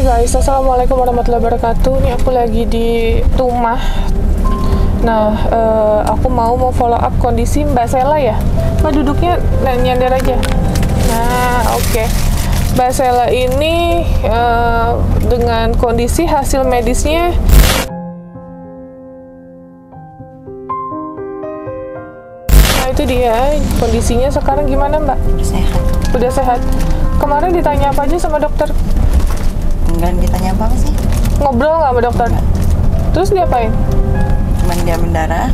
guys, assalamualaikum warahmatullahi wabarakatuh. Ini aku lagi di rumah. Nah, aku mau follow up kondisi Mbak Sela ya. Mbak duduknya nyender aja. Nah, oke. Mbak Sela ini dengan kondisi hasil medisnya itu dia, kondisinya sekarang gimana Mbak? Udah sehat. Udah sehat. Kemarin ditanya apa aja sama dokter? Enggak ditanya apa sih? Ngobrol nggak sama dokter? Enggak. Terus diapain? Cuman dia mendarah,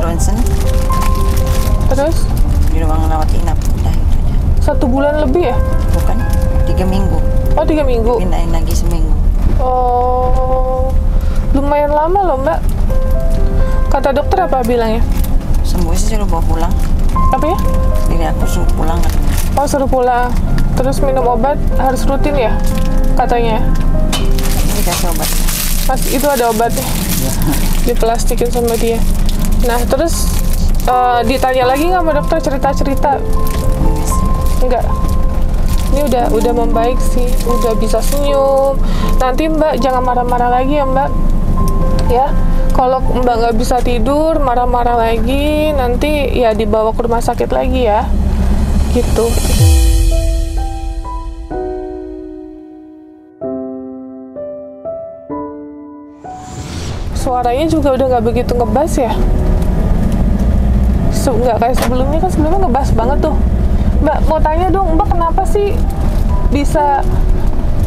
ronsen, terus di ruang rawat inap. Udah itu aja. 1 bulan lebih ya? Bukan, 3 minggu. Oh 3 minggu? Pindahin lagi seminggu. Oh, lumayan lama loh Mbak. Kata dokter apa bilangnya? Sembuh sih suruh bawa pulang. Apa ya? Jadi aku suruh pulang katanya. Oh suruh pulang. Terus minum obat harus rutin ya? Katanya. Dikasih obat. Mas itu ada obatnya. Diplastikin sama dia. Nah terus ditanya lagi nggak sama dokter cerita-cerita? Enggak. Ini udah membaik sih, udah bisa senyum. Nanti Mbak jangan marah-marah lagi ya Mbak. Ya, kalau Mbak nggak bisa tidur, marah-marah lagi, nanti ya dibawa ke rumah sakit lagi ya. Gitu. Suaranya juga udah nggak begitu ngebas ya. Nggak kayak sebelumnya, kan sebelumnya ngebas banget tuh. Mbak mau tanya dong, Mbak kenapa sih bisa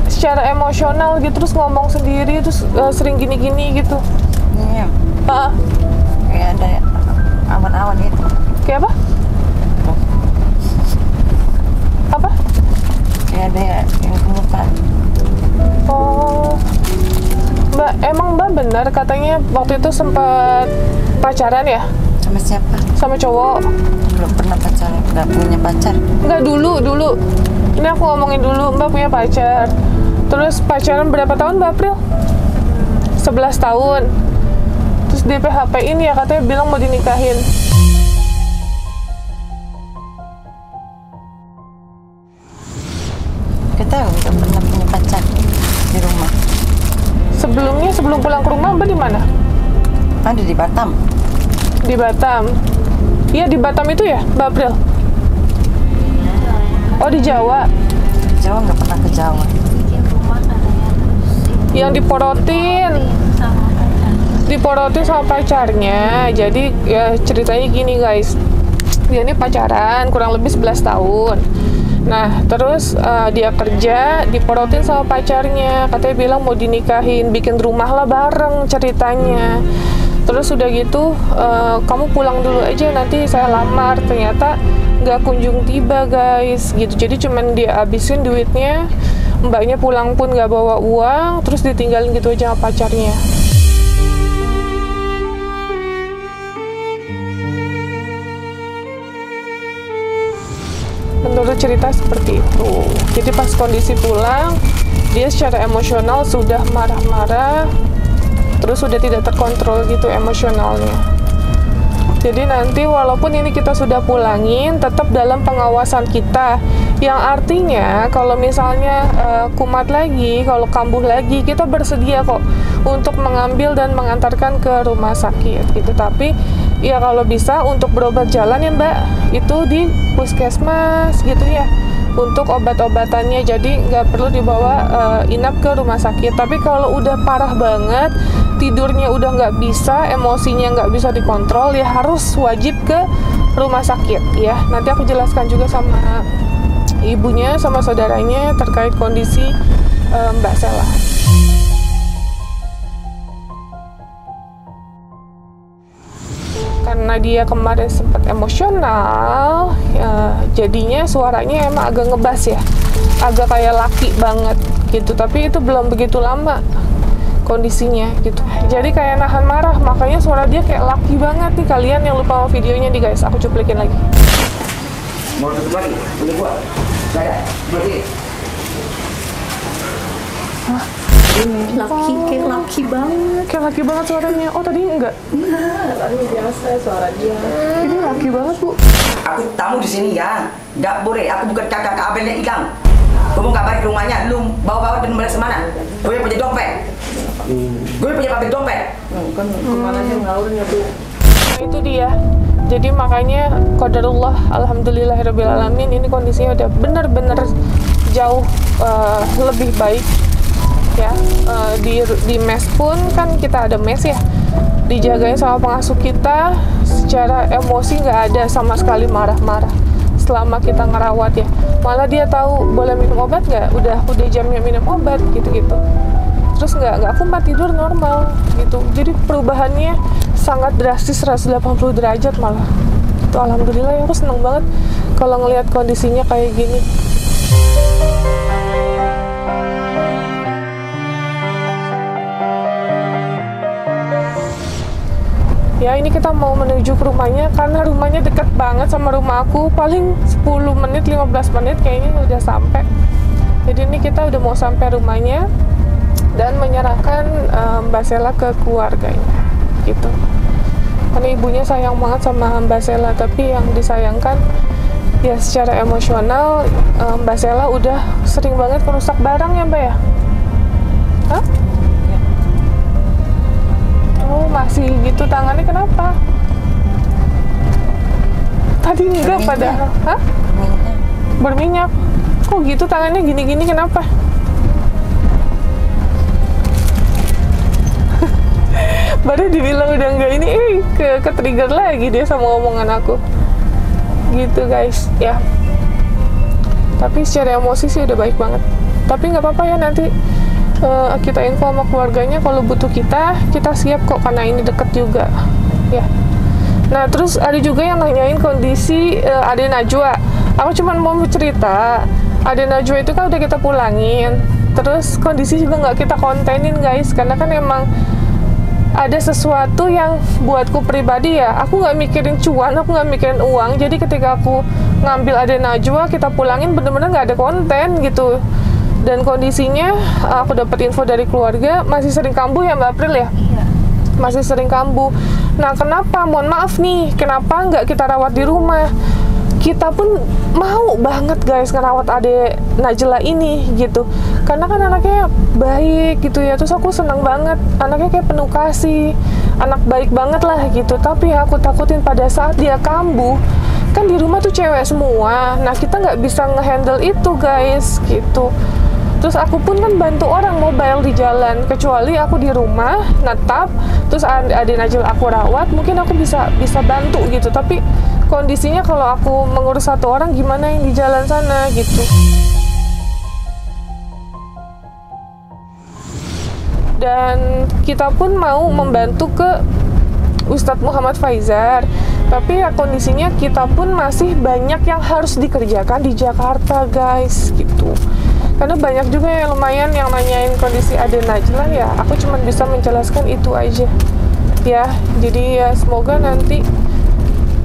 secara emosional gitu terus ngomong sendiri terus sering gini-gini gitu? Iya. Kayak ada awan-awan gitu. Kayak apa? Apa? Kayak ada yang ke muka. Oh, Mbak, emang Mbak benar katanya waktu itu sempat pacaran ya? Sama siapa? Sama cowok? Belum pernah pacaran, nggak punya pacar. Nggak, dulu. Ini aku ngomongin dulu, Mbak punya pacar. Terus pacaran berapa tahun Mbak April? 11 tahun. Terus di PHP-in ya katanya bilang mau dinikahin. Kita nggak pernah punya pacar di rumah. Sebelumnya, sebelum pulang ke rumah Mbak di mana? Ada di Batam. Di Batam. Iya di Batam itu ya Mbak April? Oh di Jawa. Jawa nggak pernah ke Jawa. Yang diporotin sama pacarnya. Jadi ya ceritanya gini guys, dia ini pacaran kurang lebih 11 tahun. Nah terus dia kerja, diporotin sama pacarnya, katanya bilang mau dinikahin, bikin rumah lah bareng ceritanya. Terus udah gitu kamu pulang dulu aja nanti saya lamar. Ternyata nggak kunjung tiba guys gitu. Jadi cuman dia habisin duitnya, mbaknya pulang pun nggak bawa uang, terus ditinggalin gitu aja sama pacarnya. Menurut cerita seperti itu. Jadi pas kondisi pulang, dia secara emosional sudah marah-marah, terus sudah tidak terkontrol gitu emosionalnya. Jadi nanti walaupun ini kita sudah pulangin, tetap dalam pengawasan kita. Yang artinya kalau misalnya kumat lagi, kalau kambuh lagi, kita bersedia kok untuk mengambil dan mengantarkan ke rumah sakit gitu. Tapi ya kalau bisa untuk berobat jalan ya Mbak, itu di puskesmas gitu ya, untuk obat-obatannya. Jadi nggak perlu dibawa inap ke rumah sakit. Tapi kalau udah parah banget, tidurnya udah nggak bisa, emosinya nggak bisa dikontrol, ya harus wajib ke rumah sakit ya. Nanti aku jelaskan juga sama ibunya, sama saudaranya terkait kondisi Mbak Sela. Karena dia kemarin sempat emosional, jadinya suaranya emang agak ngebas ya, agak kayak laki banget gitu. Tapi itu belum begitu lama kondisinya gitu. Jadi kayak nahan marah, makanya suara dia kayak laki banget nih. Kalian yang lupa sama videonya nih guys, aku cuplikin lagi. Mau tutup lagi? Boleh buat? Saya, berarti. Laki, kayak laki banget. Kayak laki banget suaranya. Oh tadi enggak? Tadi biasa suara dia. Ini laki banget Bu. Aku tamu di sini ya. Nggak boleh, aku bukan kakak Abel yang hilang. Gue mau kabarin rumahnya, lu bawa-bawa dan balik semana? Gue punya dompet. Gue punya pabrik dompet. Kan kemana aja ngawurnya tuh. Nah, itu dia. Jadi makanya qadarullah, alhamdulillahirrabbilalamin, ini kondisinya udah bener-bener jauh lebih baik ya. Di mes pun kan kita ada mes ya, dijagain sama pengasuh kita. Secara emosi nggak ada sama sekali marah-marah selama kita ngerawat ya. Malah dia tahu boleh minum obat nggak, udah jamnya minum obat gitu-gitu. Terus nggak kumat, tidur normal gitu. Jadi perubahannya sangat drastis, 180 derajat malah. Itu alhamdulillah ya, aku seneng banget kalau ngelihat kondisinya kayak gini. Ya ini kita mau menuju ke rumahnya karena rumahnya dekat banget sama rumah aku, paling 10 menit 15 menit kayaknya udah sampai. Jadi ini kita udah mau sampai rumahnya dan menyerahkan Mbak Sela ke keluarganya gitu. Karena ibunya sayang banget sama Mbak Sela, tapi yang disayangkan ya secara emosional Mbak Sela udah sering banget merusak barang ya Mbak ya? Hah? Oh masih gitu tangannya, kenapa? Tadi enggak padahal. Hah? Berminyak. Kok gitu tangannya gini-gini, kenapa? Baru dibilang udah enggak ini, ke trigger lagi dia sama omongan aku. Gitu guys, ya. Tapi secara emosi sih udah baik banget. Tapi nggak apa-apa ya, nanti kita info sama keluarganya kalau butuh kita siap kok, karena ini deket juga, ya. Nah terus ada juga yang nanyain kondisi Ade Najwa. Aku cuma mau cerita, Ade Najwa itu kan udah kita pulangin. Terus kondisi juga nggak kita kontenin guys, karena kan emang ada sesuatu yang buatku pribadi ya, aku nggak mikirin cuan, aku nggak mikirin uang. Jadi ketika aku ngambil Ade Najwa, kita pulangin, bener-bener nggak ada konten gitu. Dan kondisinya aku dapat info dari keluarga masih sering kambuh ya Mbak April ya? Masih sering kambuh. Nah kenapa, mohon maaf nih, kenapa nggak kita rawat di rumah? Kita pun mau banget guys ngerawat Ade Najla ini gitu, karena kan anaknya baik gitu ya. Terus aku senang banget, anaknya kayak penuh kasih, anak baik banget lah gitu. Tapi aku takutin pada saat dia kambuh, kan di rumah tuh cewek semua, nah kita nggak bisa ngehandle itu guys gitu. Terus aku pun kan bantu orang mobile di jalan, kecuali aku di rumah netap, terus Ade Najla aku rawat, mungkin aku bisa bantu gitu. Tapi kondisinya kalau aku mengurus satu orang, gimana yang di jalan sana gitu. Dan kita pun mau membantu ke Ustadz Muhammad Faizar, tapi ya kondisinya kita pun masih banyak yang harus dikerjakan di Jakarta guys gitu. Karena banyak juga yang lumayan yang nanyain kondisi Ade Najla, ya aku cuma bisa menjelaskan itu aja ya. Jadi ya semoga nanti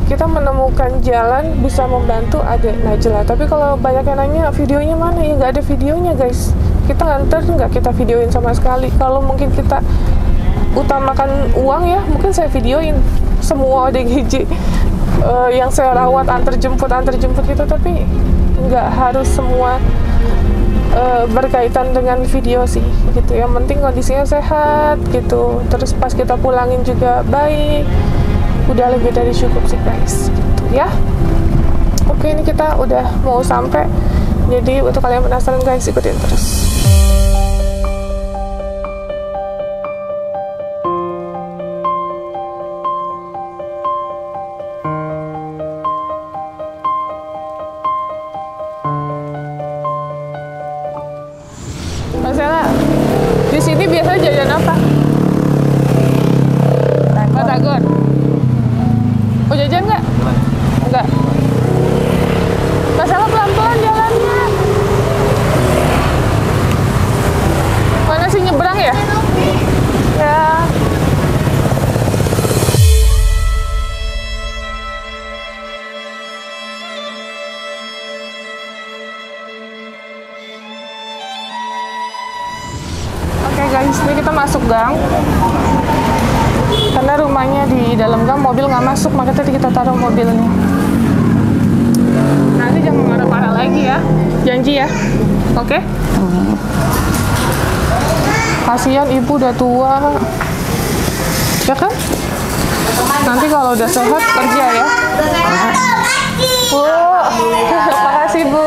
kita menemukan jalan bisa membantu Ade Najla. Tapi kalau banyak yang nanya videonya mana, ya nggak ada videonya guys. Kita nganter nggak kita videoin sama sekali. Kalau mungkin kita utamakan uang ya, mungkin saya videoin semua ODGJ yang saya rawat, antar jemput gitu. Tapi nggak harus semua berkaitan dengan video sih gitu. Yang penting kondisinya sehat gitu. Terus pas kita pulangin juga baik, udah lebih dari cukup sih guys gitu ya. Oke, ini kita udah mau sampai, jadi untuk kalian penasaran guys, ikutin terus. Mbak Sela, di sini biasanya jajan apa? Batagor. Oh jajan nggak? Nggak. Mbak Sela pelan-pelan jalannya. Mana sih, nyebrang ya? Ya. Oke guys, ini kita masuk gang. Karena rumahnya di dalam gang, mobil nggak masuk, makanya tadi kita taruh mobilnya. Nanti jangan marah-marah lagi ya, janji ya. Oke? Kasihan ibu udah tua. Ya kan? Nanti kalau udah sehat kerja ya. Bu, makasih Bu.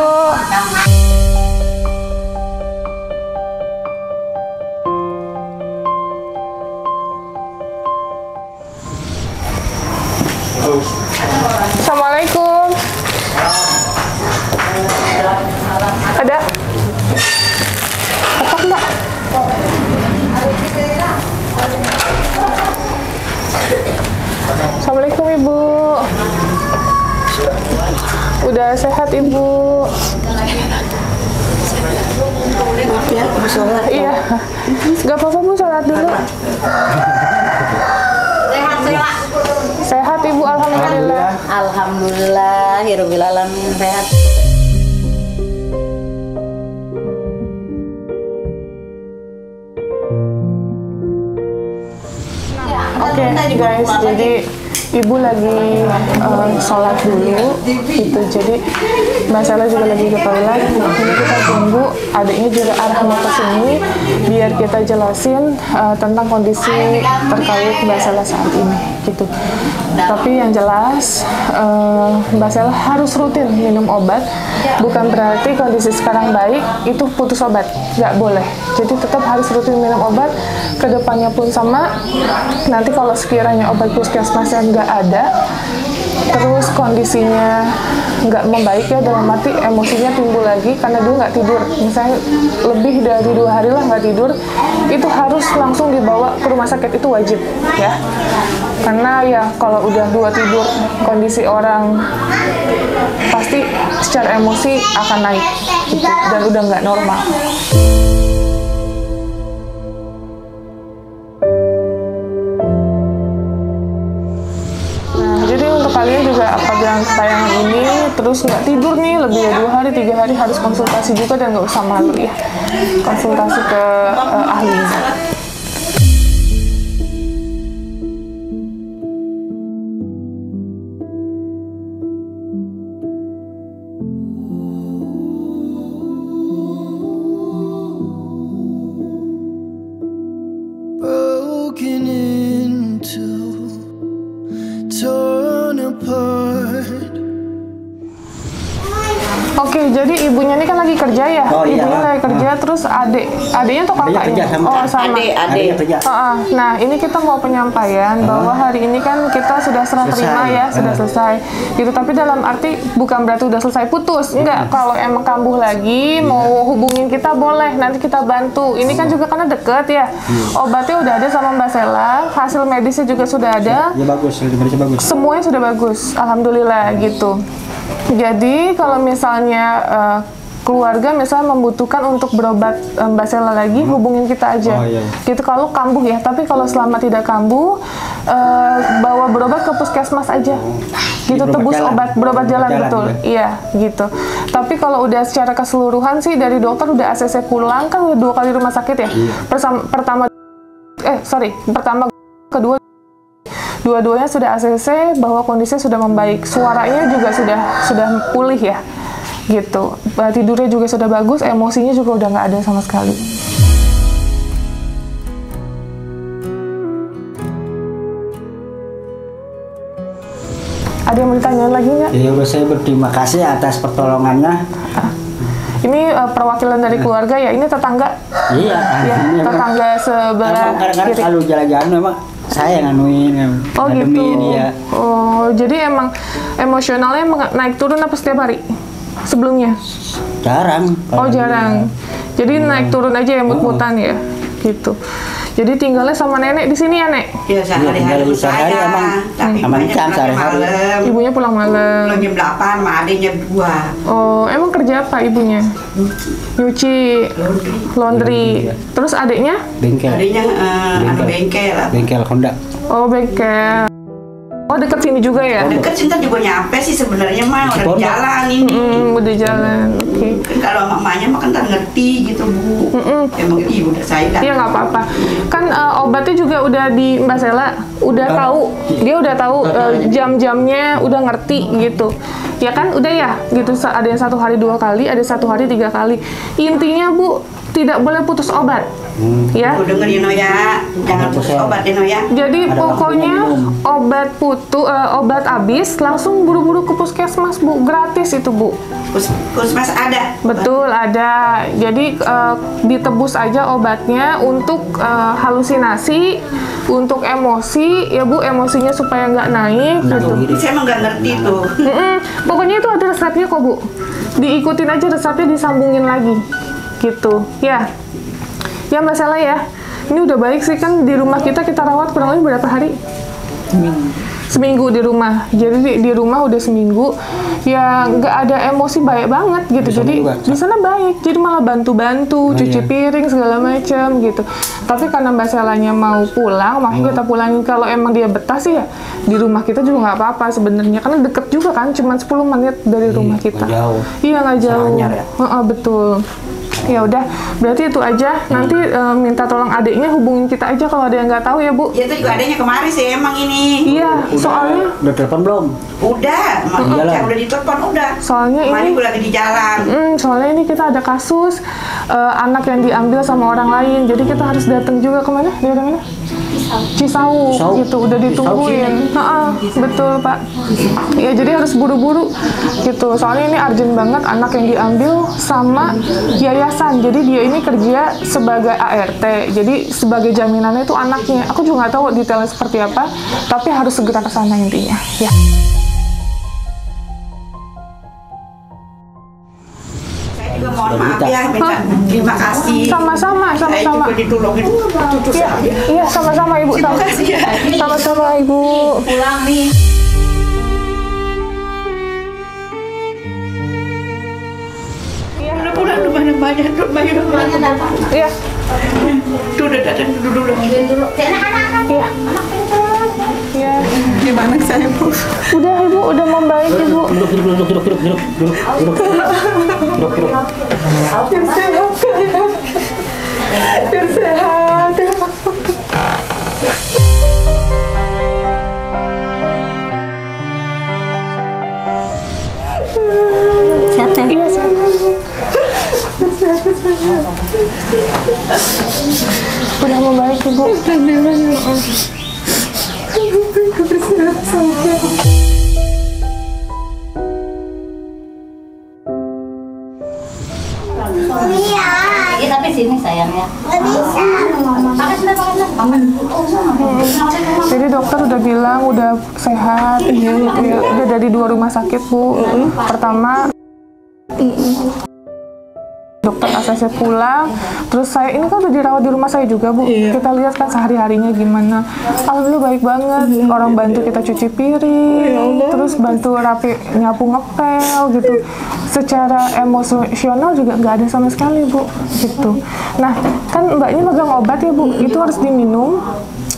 Assalamualaikum. Ada? Apa enggak? Assalamualaikum Ibu. Udah sehat Ibu? Iya. Gak apa-apa Bu, sholat dulu. Sehat Ibu, alhamdulillah. Alhamdulillah, hiraubil alamin, sehat. Oke guys, jadi ibu lagi sholat dulu gitu, jadi Mbak Sela juga lagi ke toilet. Ini kita tunggu adiknya juga arahnya ke sini biar kita jelasin tentang kondisi terkait Mbak Sela saat ini gitu. Tapi yang jelas Mbak Sela harus rutin minum obat, bukan berarti kondisi sekarang baik itu putus obat, nggak boleh. Jadi tetap harus rutin minum obat, kedepannya pun sama. Nanti kalau sekiranya obat puskesmasnya nggak ada, terus kondisinya nggak membaik ya, dalam arti emosinya timbul lagi karena dia nggak tidur, misalnya lebih dari 2 hari lah nggak tidur, itu harus langsung dibawa ke rumah sakit, itu wajib ya. Karena ya kalau udah 2 tidur, kondisi orang pasti secara emosi akan naik gitu, dan udah nggak normal. Kalian juga pegang tayangan ini terus nggak tidur nih lebih dari 2 hari 3 hari, harus konsultasi juga dan nggak usah malu ya, konsultasi ke ahlinya. Oke, jadi ibunya ini kan lagi kerja ya? Oh, iya. Ibunya lagi kerja, terus adiknya atau kakaknya? Oh, sama. Adik. Nah, ini kita mau penyampaian bahwa hari ini kan kita sudah serah terima ya, sudah selesai. Gitu, tapi dalam arti bukan berarti udah selesai putus. Enggak, kalau emang kambuh lagi, mau hubungin kita boleh, nanti kita bantu. Ini kan juga karena deket ya. Obatnya udah ada sama Mbak Sela, hasil medisnya juga sudah ada. Ya bagus, medisnya bagus. Semuanya sudah bagus, alhamdulillah gitu. Jadi kalau misalnya keluarga misalnya membutuhkan untuk berobat Mbak Sela lagi, hubungin kita aja. Oh, iya. Gitu kalau kambuh ya. Tapi kalau selama tidak kambuh, bawa berobat ke puskesmas aja. Gitu, tebus obat, berobat jalan betul. Iya, gitu. Tapi kalau udah secara keseluruhan sih dari dokter udah ACC pulang, kan udah 2 kali rumah sakit ya. Pertama, kedua, dua-duanya sudah ACC, bahwa kondisinya sudah membaik, suaranya juga sudah pulih ya, gitu. Tidurnya juga sudah bagus, emosinya juga udah nggak ada sama sekali. Ada yang mau ditanyain lagi nggak? Ya udah, saya berterima kasih atas pertolongannya. Ini perwakilan dari keluarga ya, ini tetangga? Iya, ya, tetangga sebelah kadang-kadang kiri. kalau jalan-jalan memang saya nganuin, Oh gitu. Ya. Oh, jadi emang emosionalnya naik turun apa setiap hari sebelumnya? Jarang. Oh jarang. Jadi naik turun aja ya, mut-mutan ya, gitu. Jadi tinggalnya sama nenek di sini ya, Nek? Ya sehari-hari sehari emang tapi jam sehari-hari. Ibunya pulang malam. Pulang jam 8 sama adiknya 2. Oh, emang kerja apa ibunya? Nyuci, laundry. Terus adiknya? Bengkel. Adiknya bengkel. Bengkel Honda. Oh, bengkel. Oh, Oh, dekat sini juga ya? Deket sih, ntar juga nyampe sih sebenarnya mah, udah di jalan ini. Udah jalan, oke. Kan kalau mamanya mah kan ntar ngerti gitu Bu. Emang ibu udah saya kan. Iya nggak apa-apa. Kan obatnya juga udah di Mbak Sela, udah tahu. Dia udah tahu jam-jamnya, udah ngerti gitu. Ya kan, udah ya gitu. Ada yang 1 hari 2 kali, ada 1 hari 3 kali. Intinya Bu, tidak boleh putus obat. Ya. Bu dengerin ya, jangan putus obat ya ya. Jadi pokoknya obat habis langsung buru-buru ke puskesmas Bu, gratis itu Bu. Puskesmas ada. Betul, ada. Jadi ditebus aja obatnya untuk halusinasi, untuk emosi ya Bu, emosinya supaya nggak naik gitu. Saya emang nggak ngerti tuh. Pokoknya itu ada resepnya kok Bu. Diikutin aja resepnya, disambungin lagi gitu ya. Ya Mbak Sela ya, ini udah baik sih kan. Di rumah kita rawat kurang lebih berapa hari? Seminggu di rumah. Jadi di rumah udah seminggu ya, nggak ada emosi, baik banget gitu. Jadi di sana baik, jadi malah bantu-bantu cuci piring segala macam gitu. Tapi karena Mbak Selanya mau pulang, makanya kita pulangin. Kalau emang dia betah sih ya di rumah kita juga nggak apa-apa sebenarnya, karena deket juga kan, cuma 10 menit dari rumah kita. Iya, nggak jauh. Betul. Ya udah, berarti itu aja. Nanti minta tolong adiknya hubungin kita aja kalau ada yang nggak tahu ya Bu. Ya itu juga adanya kemarin sih emang ini. Iya, soalnya Udah telepon belum? Udah, saya udah ditelepon udah. Soalnya kemarin ini gue lagi di jalan. soalnya ini kita ada kasus anak yang diambil sama orang lain. Jadi kita harus datang juga kemana? Daerah mana? Cisauk gitu, udah ditungguin. Betul Pak. Ya jadi harus buru-buru gitu. Soalnya ini urgent banget, anak yang diambil sama yayasan. Jadi dia ini kerja sebagai ART. Jadi sebagai jaminannya itu anaknya. Aku juga nggak tahu detailnya seperti apa, tapi harus segera ke sana intinya. Ya. Juga mohon maaf ya, minta terima kasih. Sama-sama. Saya juga ditolongin cucu saya. Iya, sama-sama Ibu. Terima kasih ya. Sama-sama Ibu. Pulang nih. Udah pulang lumayan banyak, Iya. Tuh udah datang dulu. Iya. Iya. Gimana saya Bu? Udah Ibu, udah membaik Ibu. Duduk. Biar sehat. Sehat ya? Iya, sehat. Udah membaik Ibu. Iya, tapi sini sayangnya. Jadi dokter udah bilang udah sehat. Udah dari 2 rumah sakit Bu. Pertama dokter ACC pulang, terus saya ini kan udah dirawat di rumah saya juga Bu. Kita lihat kan sehari-harinya gimana. Alhamdulillah baik banget. Orang bantu kita cuci piring, terus bantu rapi nyapu ngepel gitu. Secara emosional juga nggak ada sama sekali Bu gitu. Nah kan Mbaknya megang obat ya Bu, itu harus diminum.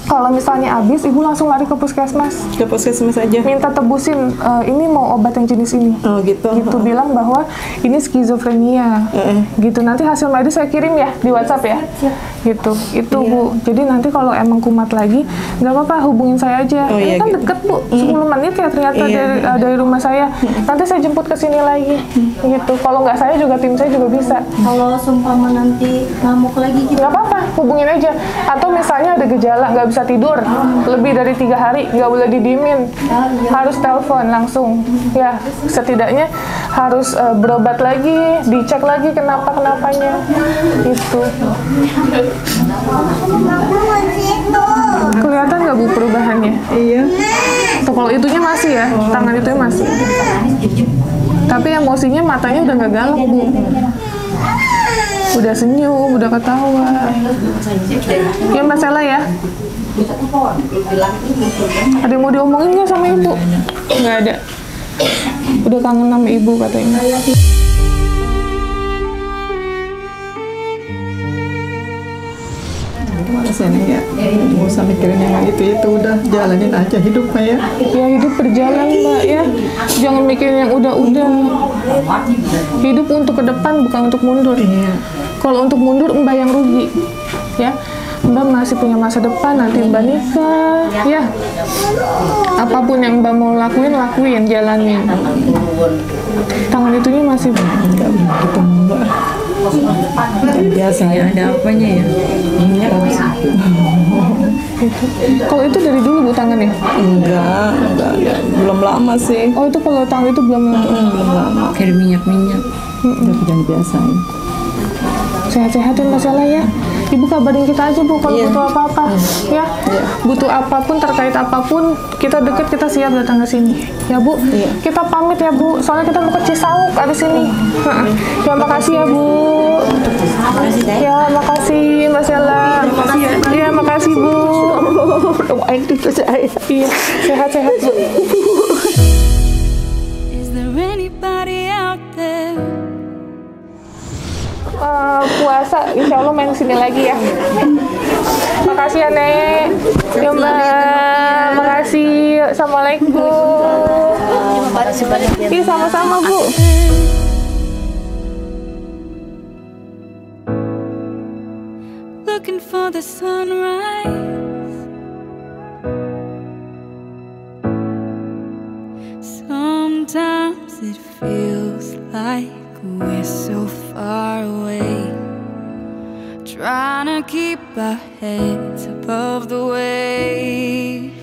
Kalau misalnya habis, Ibu langsung lari ke puskesmas. Ke puskesmas aja. Minta tebusin, ini mau obat yang jenis ini. Oh gitu. Gitu, bilang bahwa ini skizofrenia. Gitu, nanti hasil medis saya kirim ya di WhatsApp ya. Gitu, itu Bu. Jadi nanti kalau emang kumat lagi, nggak apa-apa, hubungin saya aja. Ini kan deket Bu, 10 menit ya ternyata dari rumah saya. Nanti saya jemput ke sini lagi. Gitu, kalau nggak saya juga, tim saya juga bisa. Kalau sumpama nanti ngamuk lagi gitu. Nggak apa-apa, hubungin aja. Atau misalnya ada gejala, nggak bisa tidur lebih dari 3 hari, nggak boleh didiemin, harus telepon langsung ya. Setidaknya harus berobat lagi, dicek lagi kenapanya itu. Kelihatan nggak Bu perubahannya? Iya. Tuh, kalau itunya masih ya, tangan itu masih, tapi emosinya, matanya udah nggak galak Bu, udah senyum, udah ketawa. Ya Mbak Sela ya. Ada yang mau diomongin nggak sama Ibu? Nggak ada. Udah kangen sama Ibu katanya. malas ya Neng ya. Nggak usah mikirin yang itu udah jalanin aja hidup Mbak ya. Ya hidup berjalan Mbak ya. Jangan mikirin yang udah-udah. Hidup untuk ke depan bukan untuk mundur. Iya. Kalau untuk mundur Mbak yang rugi. Ya. Mbak masih punya masa depan, nanti Mbak nikah, ya. Apapun yang Mbak mau lakuin, jalanin. Tangan itunya masih Enggak begitu Mbak. Biasa ya. Ada apanya ya? Minyak Kalau itu dari dulu Bu tangannya? enggak. Belum lama sih. Oh itu kalau tangan itu belum Belum lama. Kayak minyak-minyak. Tapi jangan biasa ya. Sehat-sehatin masalah ya. Ibu kabarin kita aja Bu kalau butuh apa-apa ya. Butuh apapun terkait apapun kita deket, kita siap datang ke sini ya Bu. Kita pamit ya Bu, soalnya kita mau ke Cisauk abis ini. Ya makasih ya Bu. Ya makasih Mas Ella. Iya makasih Bu. Doain cucu saya. Iya sehat-sehat Bu. Is there anybody out there? Puasa insya Allah main sini lagi ya. Makasih ya Nek. Ya Mbak. Makasih. Assalamualaikum. Iya sama-sama Bu. Looking for the sunrise. Sometimes it feels like we're so far away, trying to keep our heads above the waves.